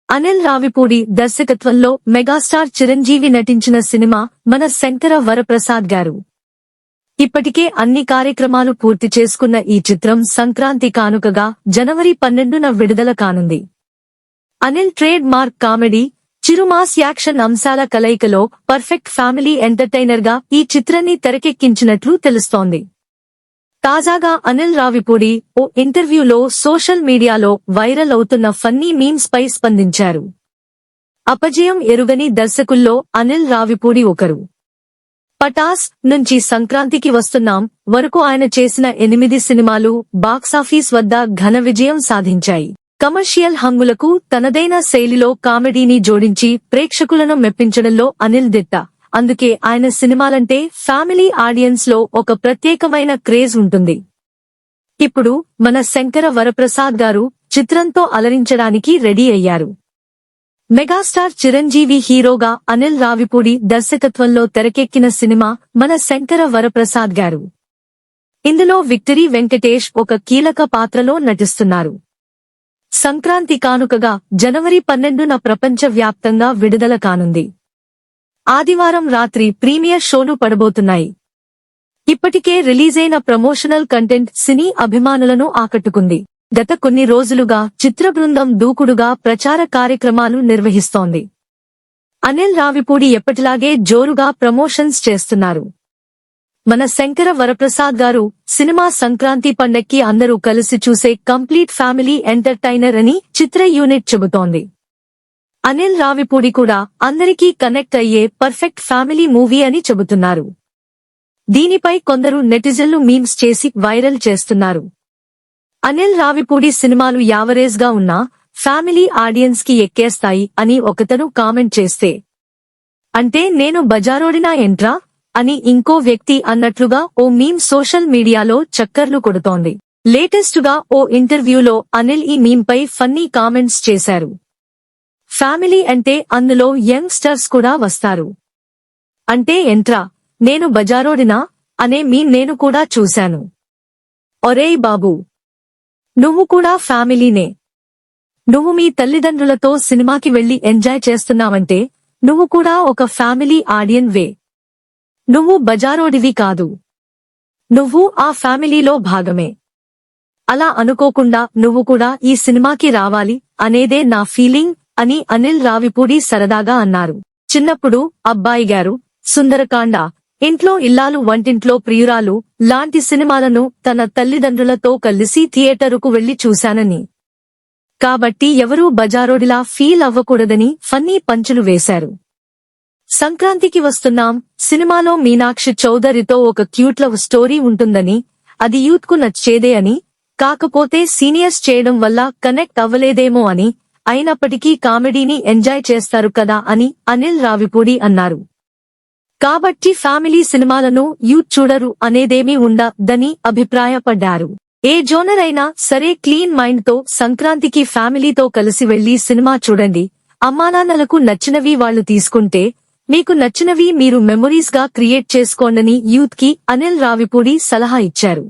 అనిల్ రావిపూడి దర్శకత్వంలో మెగాస్టార్ చిరంజీవి నటించిన సినిమా మన శంకర వరప్రసాద్ గారు. ఇప్పటికే అన్ని కార్యక్రమాలు పూర్తి చేసుకున్న ఈ చిత్రం సంక్రాంతి కానుకగా జనవరి 12న విడుదల కానుంది. అనిల్ ట్రేడ్ మార్క్ కామెడీ, చిరుమాస్ యాక్షన్ అంశాల కలయికలో పర్ఫెక్ట్ ఫ్యామిలీ ఎంటర్టైనర్ గా ఈ చిత్రాన్ని తెరకెక్కించినట్లు తెలుస్తోంది. తాజాగా అనిల్ రావిపూడి ఓ ఇంటర్వ్యూలో సోషల్ మీడియాలో వైరల్ అవుతున్న ఫన్నీ మీమ్స్ పై స్పందించారు. అపజయం ఎరుగని దర్శకుల్లో అనిల్ రావిపూడి ఒకరు. పటాస్ నుంచి సంక్రాంతికి వస్తున్నాం వరకు ఆయన చేసిన 8 సినిమాలు బాక్సాఫీస్ వద్ద ఘన విజయం సాధించాయి. కమర్షియల్ హంగులకు తనదైన శైలిలో కామెడీని జోడించి ప్రేక్షకులను మెప్పించడంలో అనిల్ దిట్ట. అందుకే ఆయన సినిమాలంటే ఫ్యామిలీ ఆడియన్స్ లో ఒక ప్రత్యేకమైన క్రేజ్ ఉంటుంది. ఇప్పుడు మన శంకర వరప్రసాద్ గారు చిత్రంతో అలరించడానికి రెడీ అయ్యారు. మెగాస్టార్ చిరంజీవి హీరోగా అనిల్ రావిపూడి దర్శకత్వంలో తెరకెక్కిన సినిమా మన శంకర వరప్రసాద్ గారు. ఇందులో విక్టరీ వెంకటేష్ ఒక కీలక పాత్రలో నటిస్తున్నారు. సంక్రాంతి కానుకగా జనవరి 12న ప్రపంచ వ్యాప్తంగా విడుదల కానుంది. ఆదివారం రాత్రి ప్రీమియర్ షోలు పడబోతున్నాయి. ఇప్పటికే రిలీజైన ప్రమోషనల్ కంటెంట్ సినీ అభిమానులను ఆకట్టుకుంది. గత కొన్ని రోజులుగా చిత్ర బృందం దూకుడుగా ప్రచార కార్యక్రమాలు నిర్వహిస్తోంది. అనిల్ రావిపూడి ఎప్పటిలాగే జోరుగా ప్రమోషన్స్ చేస్తున్నారు. మన శంకర వరప్రసాద్ గారు సినిమా సంక్రాంతి పండక్కి అందరూ కలిసి చూసే కంప్లీట్ ఫ్యామిలీ ఎంటర్టైనర్ అని చిత్ర యూనిట్ చెబుతోంది. అనిల్ రావిపూడి కూడా అందరికీ కనెక్ట్ అయ్యే పర్ఫెక్ట్ ఫ్యామిలీ మూవీ అని చెబుతున్నారు. దీనిపై కొందరు నెటిజన్లు మీమ్స్ చేసి వైరల్ చేస్తున్నారు. అనిల్ రావిపూడి సినిమాలు యావరేజ్ గా ఉన్నా ఫ్యామిలీ ఆడియన్స్ కి ఎక్కేస్తాయి అని ఒకతను కామెంట్ చేస్తే, అంటే నేను బజారోడినా ఎంట్రా అని ఇంకో వ్యక్తి అన్నట్లుగా ఓ మీమ్ సోషల్ మీడియాలో చక్కర్లు కొడుతోంది. లేటెస్ట్ గా ఓ ఇంటర్వ్యూలో అనిల్ ఈ మీమ్ పై ఫన్నీ కామెంట్స్ చేశారు. ఫ్యామిలీ అంటే అందులో యంగ్ స్టర్స్ కూడా వస్తారు. అంటే ఎంట్రా నేను బజారోడినా అనే మీమ్ నేను కూడా చూశాను. ఒరేయ్ బాబూ, నువ్వు కూడా ఫ్యామిలీనే. నువ్వు మీ తల్లిదండ్రులతో సినిమాకి వెళ్లి ఎంజాయ్ చేస్తున్నావంటే నువ్వు కూడా ఒక ఫ్యామిలీ ఆడియన్ వే. నువ్వు బజారోడివి కాదు. నువ్వు ఆ ఫ్యామిలీలో భాగమే. అలా అనుకోకుండా నువ్వు కూడా ఈ సినిమాకి రావాలి అనేదే నా ఫీలింగ్ అని అనిల్ రావిపూడి సరదాగా అన్నారు. చిన్నప్పుడు అబ్బాయి గారు, సుందరకాండ, ఇంట్లో ఇల్లాలు వంటింట్లో ప్రియురాలు లాంటి సినిమాలను తన తల్లిదండ్రులతో కలిసి థియేటరుకు వెళ్లి చూశానని, కాబట్టి ఎవరూ బజారోడిలా ఫీల్ అవ్వకూడదని ఫన్నీ పంచులు వేశారు. సంక్రాంతికి వస్తున్నాం సినిమాలో మీనాక్షి చౌదరితో ఒక క్యూట్ లవ్ స్టోరీ ఉంటుందని, అది యూత్ కు నచ్చేదే అని, కాకపోతే సీనియర్స్ చేయడం వల్ల కనెక్ట్ అవ్వలేదేమో అని, అయినప్పటికీ కామెడీని ఎంజాయ్ చేస్తారు కదా అని అనిల్ రావిపూడి అన్నారు. కాబట్టి ఫ్యామిలీ సినిమాలను యూత్ చూడరు అనేదేమీ ఉండదని అభిప్రాయపడ్డారు. ఏ జోనర్ అయినా సరే క్లీన్ మైండ్ తో సంక్రాంతికి ఫ్యామిలీతో కలిసి వెళ్లి సినిమా చూడండి. అమ్మానాన్నలకు నచ్చినవి వాళ్లు తీసుకుంటే మీకు నచ్చినవి మీరు మెమొరీస్ గా క్రియేట్ చేసుకోండని యూత్ కి అనిల్ రావిపూడి సలహా ఇచ్చారు.